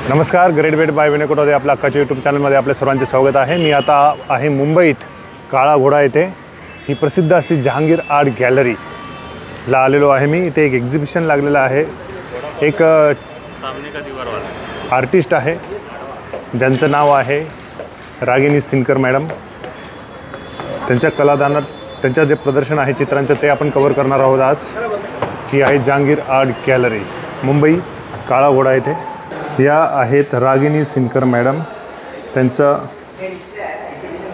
नमस्कार, great wait by Vinay Kothawade आपल्या हक्काच्या यूट्यूब चॅनलमध्ये आपल्या सर्वांचे स्वागत आहे। मी आता आहे मुंबईत काळा घोडा येथे ही प्रसिद्ध अशी जहांगीर आर्ट गॅलरीला आलेलो आहे। मी इथे एक एक्झिबिशन लागलेलं आहे। एक आर्टिस्ट आहे ज्यांचं नाव आहे रागिनी सिनकर मॅडम। त्यांच्या कलादानात त्यांचं जे प्रदर्शन आहे चित्रांचं ते आपण कव्हर करणार आहोत आज। ही आहे जहांगीर आर्ट गॅलरी, मुंबई काळा घोडा येथे। या आहेत रागिनी सिनकर मॅडम। त्यांचं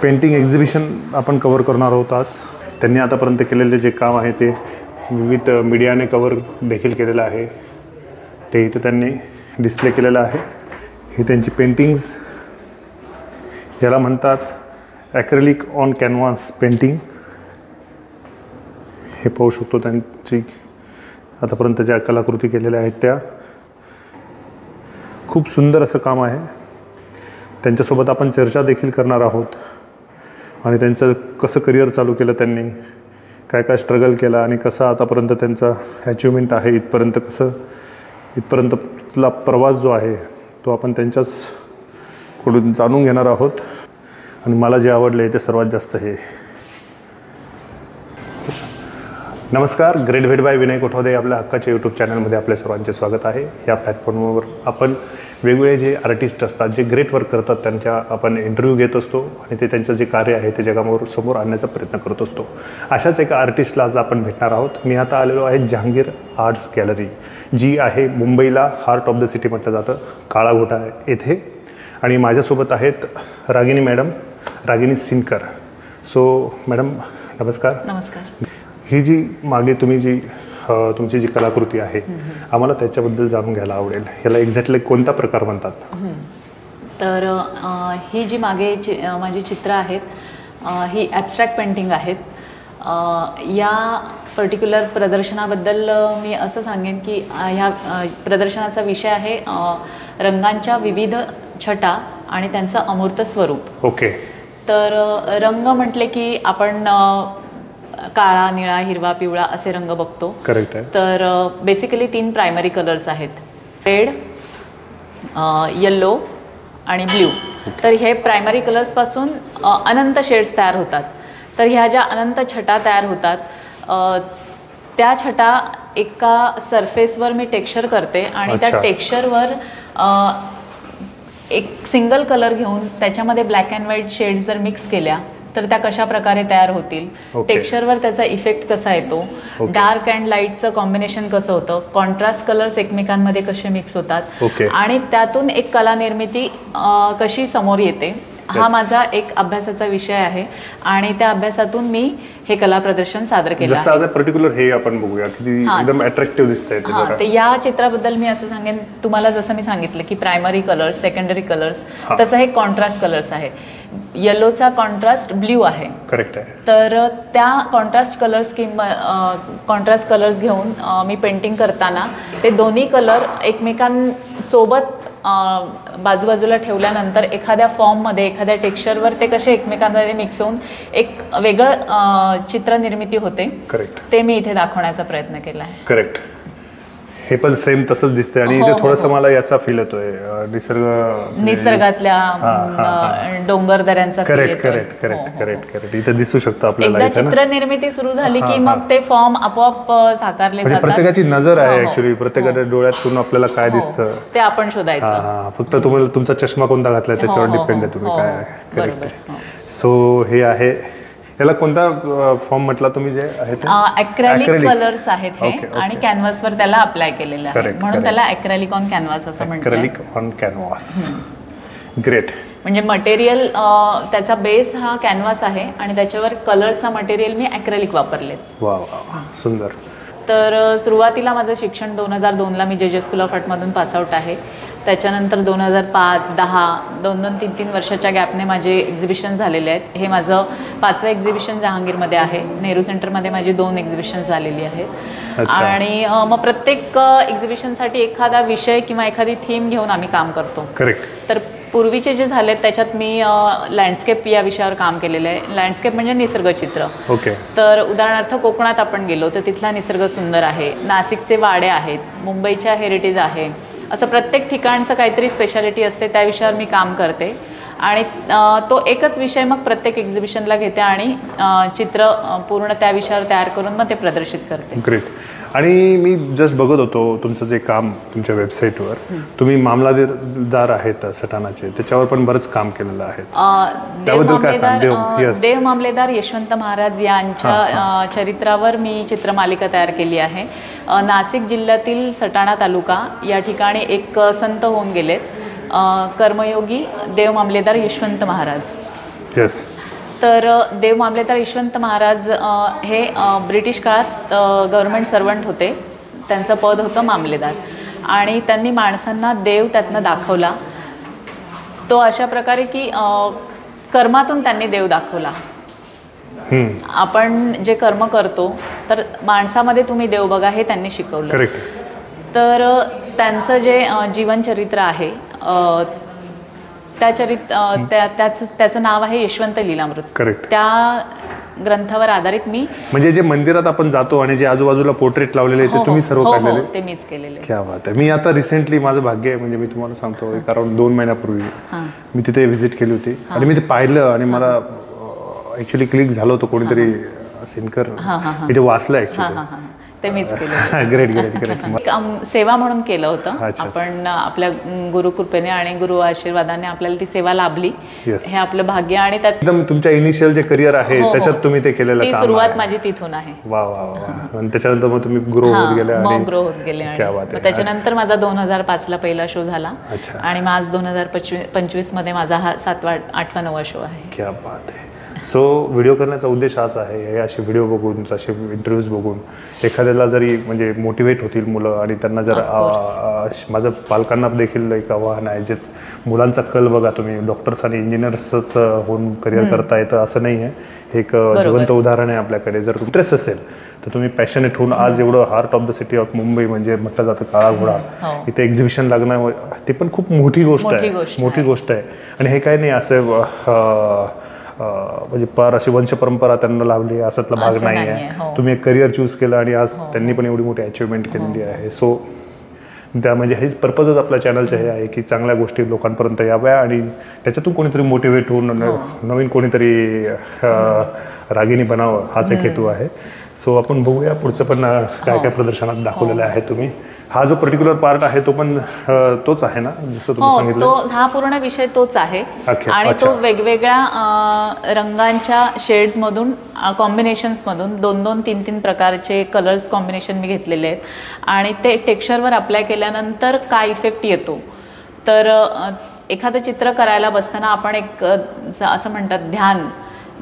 पेंटिंग एक्झिबिशन आपण कव्हर करणार आहोत आज। त्यांनी आतापर्यंत केलेले जे काम आहे ते विविध मीडियाने कव्हर देखील केलेलं आहे, ते इथे त्यांनी डिस्प्ले केलेलं आहे। ही त्यांची पेंटिंग्स, याला म्हणतात ॲक्रेलिक ऑन कॅनव्हास पेंटिंग। हे पाहू शकतो त्यांची आतापर्यंत ज्या कलाकृती केलेल्या आहेत त्या। खूप सुंदर असं काम आहे। त्यांच्यासोबत आपण चर्चा देखील करणार आहोत आणि त्यांचं कसं करिअर चालू केलं, त्यांनी काय काय स्ट्रगल केला आणि कसं आतापर्यंत त्यांचा अचिव्हमेंट आहे इथपर्यंतला प्रवास जो आहे तो आपण त्यांच्याचकडून जाणून घेणार आहोत। आणि मला जे आवडलं आहे ते सर्वात जास्त हे। नमस्कार, great wait by Vinay Kothawade आपल्या हक्काच्या यूट्यूब चॅनलमध्ये आपल्या सर्वांचे स्वागत आहे। या प्लॅटफॉर्मवर आपण वेगवेगळे जे आर्टिस्ट असतात, जे ग्रेट वर्क करतात, त्यांच्या आपण इंटरव्ह्यू घेत असतो आणि ते त्यांचं जे कार्य आहे ते जगासमोर आणण्याचा प्रयत्न करत असतो। अशाच एका आर्टिस्टला आज आपण भेटणार आहोत। मी आता आलेलो आहे जहांगीर आर्ट्स गॅलरी, जी आहे मुंबईला हार्ट ऑफ द सिटी म्हटलं जातं, काळा घोडा येथे। आणि माझ्यासोबत आहेत Ragini madam, Ragini Sinkar. So madam नमस्कार। नमस्कार। ही जी मागे तुमची जी कलाकृती आहे, आम्हाला त्याच्याबद्दल जाणून घ्यायला आवडेल। ह्याला एक्झॅक्टली कोणता प्रकार म्हणतात? तर ही जी मागे माझी चित्र आहेत, ही ॲब्स्ट्रॅक्ट पेंटिंग आहेत। या पर्टिक्युलर प्रदर्शनाबद्दल मी असं सांगेन की ह्या प्रदर्शनाचा विषय आहे रंगांच्या विविध छटा आणि त्यांचं अमूर्त स्वरूप। ओके। तर रंग म्हटले की आपण काळा, निळा, हिरवा, पिवळा असे रंग बघतो। करेक्ट आहे। तर बेसिकली 3 प्रायमरी कलर्स आहेत, रेड, येल्लो आणि ब्ल्यू। तर हे प्रायमरी कलर्सपासून अनंत शेड्स तयार होतात। तर ह्या ज्या अनंत छटा तयार होतात त्या छटा एका सरफेसवर मी टेक्स्चर करते आणि त्या टेक्स्चरवर एक सिंगल कलर घेऊन त्याच्यामध्ये ब्लॅक अँड व्हाईट शेड्स जर मिक्स केल्या तर त्या कशा प्रकारे तयार होतील, टेक्स्चरवर त्याचा इफेक्ट कसा येतो, डार्क अँड लाईटचं कॉम्बिनेशन कसं होतं, कॉन्ट्रास्ट कलर्स एकमेकांमध्ये कसे मिक्स होतात आणि त्यातून एक कला निर्मिती कशी समोर येते, हा माझा एक अभ्यासाचा विषय आहे। आणि त्या अभ्यासातून मी हे कला प्रदर्शन सादर केलं आहे। जसं पर्टिक्युलर हे आपण बघूया की एकदम अट्रॅक्टिव्ह दिसतंय ते। तर या चित्राबद्दल मी असं सांगेन तुम्हाला, जसं मी सांगितलं की प्रायमरी कलर्स, सेकंडरी कलर्स, तसं हे कॉन्ट्रास्ट कलर्स आहे। येलोचा कॉन्ट्रास्ट ब्ल्यू आहे। करेक्ट आहे। तर त्या कॉन्ट्रास्ट कलर्स घेऊन मी पेंटिंग करताना ते दोन्ही कलर एकमेकांसोबत बाजूबाजूला ठेवल्यानंतर एखाद्या फॉर्ममध्ये, एखाद्या टेक्स्चरवर ते कसे एकमेकांमध्ये मिक्स होऊन एक वेगळं चित्र निर्मिती होते। करेक्ट। ते मी इथे दाखवण्याचा प्रयत्न केला आहे। करेक्ट। हे पण सेम तसंच दिसतंय आणि इथे थोडंसं मला याचा फील येतोय निसर्गातल्या डोंगर दऱ्यांचा। करेक्ट। इथे दिसू शकतं आपल्याला। एकदा चित्र निर्मिती सुरू झाली की मग ते फॉर्म आपोआप साकारले जातात। प्रत्येकाची नजर आहे ऍक्च्युअली, प्रत्येकाच्या डोळ्यातून आपल्याला काय दिसतं ते आपण शोधायचं। फक्त तुम्हाला तुमचा चष्मा कोणता घातलाय त्याच्यावर डिपेंड आहे तुम्ही काय। करेक्ट। सो हे आहे, याला कोणता फॉर्म म्हटला तुम्ही जे आहे ते? ॲक्रेलिक कलर्स आहेत हे आणि कॅनव्हासवर त्याला अप्लाय केलेलं आहे, म्हणून त्याला ॲक्रेलिक ऑन कॅनव्हास असं म्हणतात। Acrylic on canvas. ग्रेट। म्हणजे मटेरियल, त्याचा बेस हा कॅनव्हास आहे आणि त्याच्यावर कलर्सचा मटेरियल मी ॲक्रेलिक वापरले। वा, सुंदर। तर सुरुवातीला माझं शिक्षण 2002ला मी जे स्कूल ऑफ आर्टमधून पासआउट आहे। त्याच्यानंतर 2005, 10, 2-3 वर्षाच्या गॅपने माझे एक्झिबिशन झालेले आहेत। हे माझं 5वं एक्झिबिशन जहांगीरमध्ये आहे। नेहरू सेंटरमध्ये माझी 2 एक्झिबिशन झालेली आहेत। आणि मग प्रत्येक एक्झिबिशनसाठी एखादा विषय किंवा एखादी थीम घेऊन आम्ही काम करतो। करेक्ट। तर पूर्वीचे जे झाले त्याच्यात मी लँडस्केप या विषयावर काम केलेलं आहे। लँडस्केप म्हणजे निसर्गचित्र। ओके। तर उदाहरणार्थ कोकणात आपण गेलो तर तिथला निसर्ग सुंदर आहे, नाशिकचे वाडे आहेत, मुंबईच्या हेरिटेज आहे, असं प्रत्येक ठिकाणचं काहीतरी स्पेशालिटी असते, त्या विषयावर मी काम करते आणि तो एकच विषय मग प्रत्येक एक्झिबिशनला घेते आणि चित्र पूर्ण त्या विषयावर तयार करून मग ते प्रदर्शित करते. ग्रेट. आणि मी जस्ट बघत होतो तुमचं जे काम तुमच्या वेबसाईटवर, तुम्ही मामलेदार आहेत सटाणाचे, त्याच्यावर पण बरंच काम केलेलं आहे. त्याबद्दल काय सांग? देव मामलेदार यशवंत महाराज यांच्या चरित्रावर मी चित्रमालिका तयार केली आहे. नाशिक जिल्ह्यातील सटाणा तालुका या ठिकाणी एक संत होऊन गेलेत, कर्मयोगी देव मामलेदार यशवंत महाराज. येस. तर देव मामलेदार यशवंत महाराज हे ब्रिटिश काळात गव्हर्नमेंट सर्वंट होते. त्यांचं पद होतं मामलेदार आणि त्यांनी माणसांना देव त्यातनं दाखवला. तो अशा प्रकारे की कर्मातून त्यांनी देव दाखवला. आपण जे कर्म करतो तर माणसामध्ये तुम्ही देव बघा हे त्यांनी शिकवलं. तर त्यांचं जे जीवनचरित्र आहे त्याचं नाव आहे यशवंत लीलामृत. करेक्ट. त्या ग्रंथावर आधारित मी, म्हणजे जे मंदिरात आपण जातो आणि जे आजूबाजूला पोर्ट्रेट लावलेले ते तुम्ही सर्व काढलेले? ते मीच केलेले. क्या बात आहे. मी आता रिसेंटली, माझं भाग्य आहे, म्हणजे मी तुम्हाला सांगतो, एक अराउंड 2 महिन्यापूर्वी मी तिथे व्हिजिट केली होती आणि मी ते पाहिलं आणि मला ॲक्च्युली क्लिक झालं होतं. कोणीतरी सिनकर इथे वाचलं ॲक्च्युली. ते मीच केलं. Great great great. सेवा म्हणून केलं होतं आपण. आपल्या गुरुकृपेने आणि गुरु आशीर्वादाने आपल्याला ती सेवा लाभली, हे आपलं भाग्य. आणि त्यात एकदम तुमच्या इनिशियल जे करिअर आहे त्याच्यात तुम्ही ते केलेलं काम, सुरुवात माझी तिथून आहे. वा वा वा. आणि त्याच्यानंतर मग तुम्ही ग्रो होत गेले आणि ग्रो होत गेले. आणि त्याच्यानंतर माझा 2005ला पहिला शो झाला आणि मग आज 2025 मध्ये माझा हा 7वा 8वा 9वा शो आहे. क्या बात आहे. सो व्हिडिओ करण्याचा उद्देश हाच आहे, हे असे व्हिडिओ बघून, असे इंटरव्ह्यूज बघून एखाद्याला जरी म्हणजे मोटिवेट होतील मुलं आणि त्यांना जर माझं पालकांना देखील एक आव्हान आहे, जे मुलांचा कल बघा, तुम्ही डॉक्टर्स आणि इंजिनियर्सच होऊन करिअर करता येतं असं नाही आहे. हे एक जिवंत उदाहरण आहे आपल्याकडे. जर इंटरेस्ट असेल तर तुम्ही पॅशनेट होऊन, आज एवढं heart of the city of Mumbai म्हणजे म्हटलं जातं काळा घोडा, इथे एक्झिबिशन लागणं ते पण खूप मोठी गोष्ट आहे. आणि हे काय नाही असं म्हणजे पार अशी वंशपरंपरा त्यांना लाभली असतला भाग नाही आहे. तुम्ही एक करिअर चूज केलं आणि आज त्यांनी पण एवढी मोठी अचिव्हमेंट केलेली आहे. सो त्या म्हणजे हेच पर्पजच आपल्या चॅनलचं हे आहे की चांगल्या गोष्टी लोकांपर्यंत याव्या आणि त्याच्यातून कोणीतरी मोटिवेट होऊन नवीन कोणीतरी रागिणी बनावं, हाच एक हेतू आहे. सो आपण बघूया पुढचं पण काय काय प्रदर्शनात दाखवलेलं आहे तुम्ही. हा जो पर्टिक्युलर पार्ट आहे तो पण तोच आहे ना, जसं तुम्ही सांगितलं? हा पूर्ण विषय तोच आहे आणि तो वेगवेगळ्या रंगांच्या शेड्समधून, कॉम्बिनेशन्समधून 2-2, 3-3 प्रकारचे कलर्स कॉम्बिनेशन मी घेतलेले आहेत आणि ते टेक्स्चरवर अप्लाय केल्यानंतर काय इफेक्ट येतो. तर एखादं चित्र करायला बसताना आपण एक असं म्हणतात ध्यान,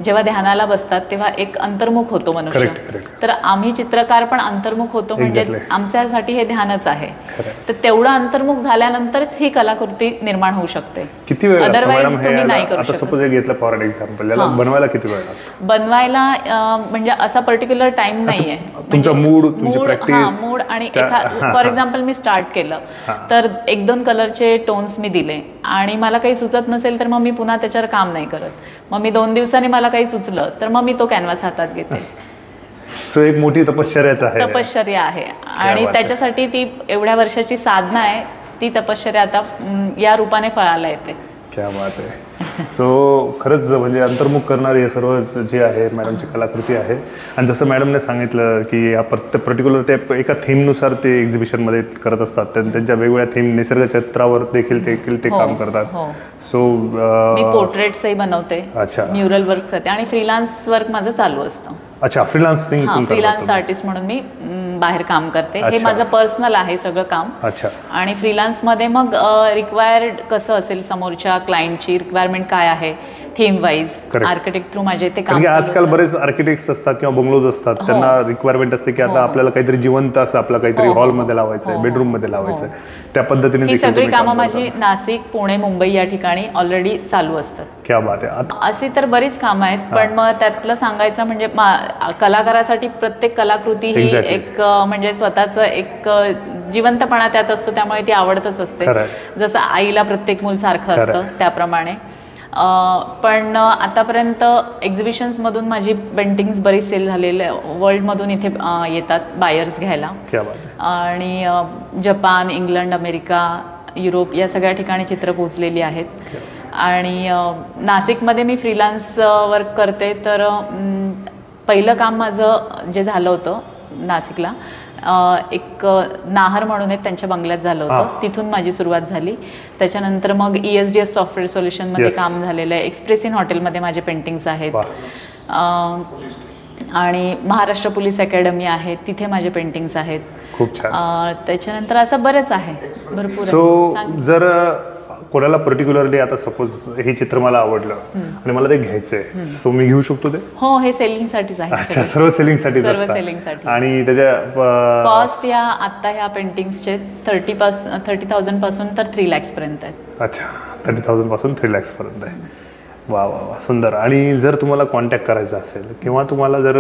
जेव्हा ध्यानाला बसतात तेव्हा एक अंतर्मुख होतो मनुष्य. तर आम्ही चित्रकार पण अंतर्मुख होतो, म्हणजे आमच्यासाठी हे ध्यानच आहे. तर तेवढं अंतर्मुख झाल्यानंतरच ही कलाकृती निर्माण होऊ शकते. किती वेळ? अदरवाईज तुम्ही नाही करू शकत. सपोज घेतलं फॉर एन एक्झाम्पल, याला बनवायला किती वेळ लागतो? बनवायला म्हणजे असा पर्टिक्युलर टाइम नाहीये. तुमचा मूड, तुमची प्रॅक्टिस, मूड आणि फॉर एक्झाम्पल मी स्टार्ट केलं तर 1-2 कलरचे टोन्स मी दिले आणि मला काही सुचत नसेल तर मग मी पुन्हा त्याच्यावर काम नाही करत. मग मी 2 दिवसांनी मला काही सुचलं तर मग मी तो कॅनव्हास हातात घेते. सो एक मोठी तपश्चर्या आहे आणि त्याच्यासाठी ती एवढ्या वर्षाची साधना आहे. ती तपश्चर्या आता या रूपाने फळाला येते. क्या बात आहे. सो खरंच म्हणजे अंतर्मुख करणारे हे सर्व जे आहे मॅडमची कलाकृती आहे. आणि जसं मॅडमने सांगितलं की या पर्टिक्युलर ते एका थीमनुसार ते एक्झिबिशनमध्ये करत असतात. त्यांच्या वेगवेगळ्या थीम, निसर्ग चित्रावर देखील ते काम करतात. सो मी पोर्ट्रेट्सही बनवते, म्युरल वर्क करते आणि फ्रीलान्स वर्क माझं चालू असतं. अच्छा, फ्रीलान्स आर्टिस्ट म्हणून मी बाहेर काम करते. हे माझं पर्सनल आहे सगळं काम. आणि फ्रीलान्समध्ये मग रिक्वायर्ड कसं असेल, समोरच्या क्लायंटची रिक्वायरमेंट काय आहे, थीम वाईज आर्किटेक्ट थ्रू माझे ते काम. आजकाल बरेच आर्किटेक्ट्स असतात किंवा बंगलोज असतात, त्यांना रिक्वायरमेंट असते की आता आपल्याला काहीतरी जिवंत असं आपलं काहीतरी हॉलमध्ये लावायचं आहे, बेडरूम मध्ये लावायचं आहे. त्या पद्धतीने ही सगळी कामं माझी नाशिक, पुणे, मुंबई या ठिकाणी ऑलरेडी चालू असतात. क्या बात आहे. अशी तर बरीच कामं आहेत, पण मग त्यातलं सांगायचं म्हणजे कलाकारासाठी प्रत्येक कलाकृती ही एक म्हणजे स्वतःच एक जिवंतपणा त्यात असतो, त्यामुळे ती आवडतच असते. जसं आईला प्रत्येक मूल सारखं असतं त्याप्रमाणे पण आतापर्यंत एक्झिबिशन्समधून माझी पेंटिंग्स बरीच सेल झालेले वर्ल्डमधून इथे येतात बायर्स घ्यायला. क्या बात आहे. आणि जपान, इंग्लंड, अमेरिका, युरोप या सगळ्या ठिकाणी चित्र पोचलेली आहेत. आणि नाशिकमध्ये मी फ्रीलान्स वर्क करते. तर पहिलं काम माझं जे झालं होतं नाशिकला, एक नाहर म्हणून आहेत त्यांच्या बंगल्यात झालं होतं. तिथून माझी सुरुवात झाली. त्याच्यानंतर मग ESDS सॉफ्टवेअर सोल्युशनमध्ये काम झालेलं आहे. एक्सप्रेस इन हॉटेलमध्ये माझे पेंटिंग्स आहेत. आणि महाराष्ट्र पोलीस अकॅडमी आहे, तिथे माझे पेंटिंग्स आहेत. खूप छान. त्याच्यानंतर असं बरंच आहे, भरपूर. सो जर कोणाला पर्टिक्युलरली आता सपोज हे चित्र मला आवडलं आणि मला ते घ्यायचंय, सो मी घेऊ शकतो ते? हो, हे सेलिंगसाठीच आहे. अच्छा, सर्व सेलिंगसाठी. सर्व सेलिंगसाठी. आणि त्याच्या कॉस्ट या आता ह्या पेंटिंग्सचे 30,000 पासून तर 3 lakhs पर्यंत आहेत. अच्छा, 30,000 पासून 3 lakhs पर्यंत आहे. वा वा वा, सुंदर. आणि जर तुम्हाला कॉन्टॅक्ट करायचा असेल किंवा तुम्हाला जर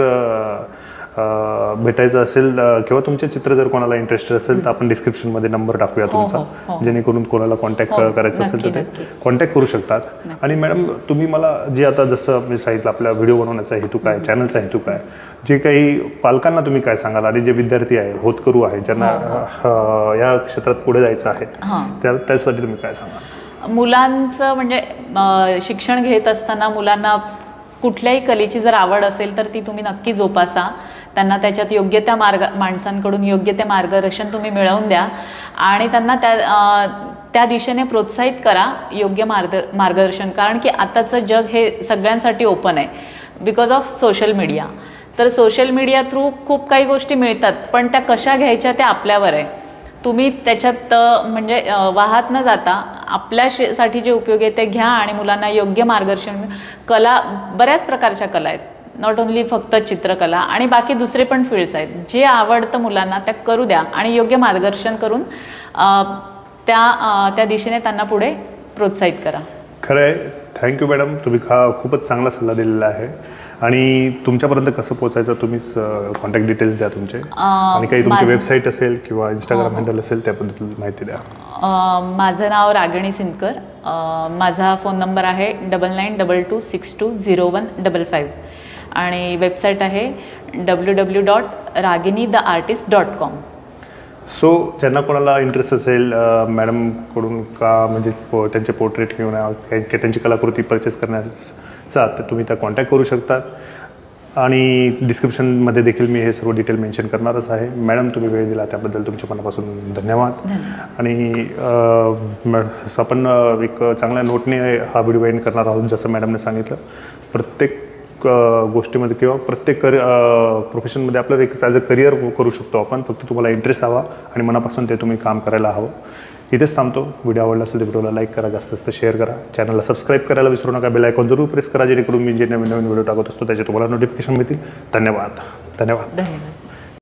भेटायचं असेल किंवा तुमचे चित्र जर कोणाला इंटरेस्टेड असेल तर आपण डिस्क्रिप्शनमध्ये नंबर टाकूया तुमचा, जेणेकरून कोणाला कॉन्टॅक्ट करायचं असेल तर ते कॉन्टॅक्ट करू शकतात. आणि मॅडम, तुम्ही मला जे आता जसं मी सांगितलं आपल्या व्हिडिओ बनवण्याचा हेतू काय, चॅनलचा हेतू काय, जे काही पालकांना तुम्ही काय सांगाल आणि जे विद्यार्थी आहे, होतकरू आहे, ज्यांना या क्षेत्रात पुढे जायचं आहे, त्यासाठी तुम्ही काय सांगाल? मुलांचं म्हणजे शिक्षण घेत असताना मुलांना कुठल्याही कलेची जर आवड असेल तर ती तुम्ही नक्की जोपासा. त्यांना त्याच्यात योग्य त्या माणसांकडून योग्य ते मार्गदर्शन तुम्ही मिळवून द्या आणि त्यांना त्या दिशेने प्रोत्साहित करा, योग्य मार्गदर्शन. कारण की आताचं जग हे सगळ्यांसाठी ओपन आहे बिकॉज ऑफ सोशल मीडिया. तर सोशल मीडिया थ्रू खूप काही गोष्टी मिळतात, पण त्या कशा घ्यायच्या ते आपल्यावर आहे. तुम्ही त्याच्यात म्हणजे वाहत न जाता आपल्यासाठी जे उपयोगी आहे ते घ्या आणि मुलांना योग्य मार्गदर्शन. कला, बऱ्याच प्रकारच्या कला आहेत, नॉट ओन्ली फक्त चित्रकला, आणि बाकी दुसरे पण फील्ड्स आहेत. जे आवडतं मुलांना त्या करू द्या आणि योग्य मार्गदर्शन करून त्या दिशेने त्यांना पुढे प्रोत्साहित करा. खरं आहे. थँक्यू मॅडम, तुम्ही खूपच चांगला सल्ला दिलेला आहे. आणि तुमच्यापर्यंत कसं पोहोचायचं, तुम्हीच कॉन्टॅक्ट डिटेल्स द्या तुमचे, आणि काही तुमची वेबसाईट असेल किंवा इंस्टाग्राम हँडल असेल त्याबद्दल माहिती द्या. माझं नाव रागिणी सिनकर. माझा फोन नंबर आहे 9922620155 आणि वेबसाईट आहे www.raginitheartist.com. सो ज्यांना कोणाला इंटरेस्ट असेल मॅडमकडून म्हणजे त्यांचे पोर्ट्रेट किंवा त्यांची कलाकृती परचेस करण्याचा, तर तुम्ही त्या कॉन्टॅक्ट करू शकतात. आणि डिस्क्रिप्शनमध्ये देखील मी हे सर्व डिटेल मेन्शन करणारच आहे. मॅडम, तुम्ही वेळ दिला त्याबद्दल तुमच्या मनापासून धन्यवाद. आणि आपण एक चांगल्या नोटने हा व्हिडिओ एंड करणार आहोत. जसं मॅडमने सांगितलं, प्रत्येक गोष्टीमध्ये किंवा प्रत्येक प्रोफेशनमध्ये आपल्याला एक ॲज अ करिअर करू शकतो आपण. फक्त तुम्हाला इंटरेस्ट हवा आणि मनापासून ते तुम्ही काम करायला हवं. इथेच थांबतो. व्हिडिओ आवडला असेल तर व्हिडिओला लाईक करा, जास्त जास्त शेअर करा, चॅनलला सबस्क्राईब करायला विसरू नका, बेल आयकॉन जरूर प्रेस करा, जेणेकरून मी जे नवीन नवीन व्हिडिओ टाकत असतो त्याचे तुम्हाला नोटिफिकेशन मिळतील. धन्यवाद. धन्यवाद. धन्यवाद.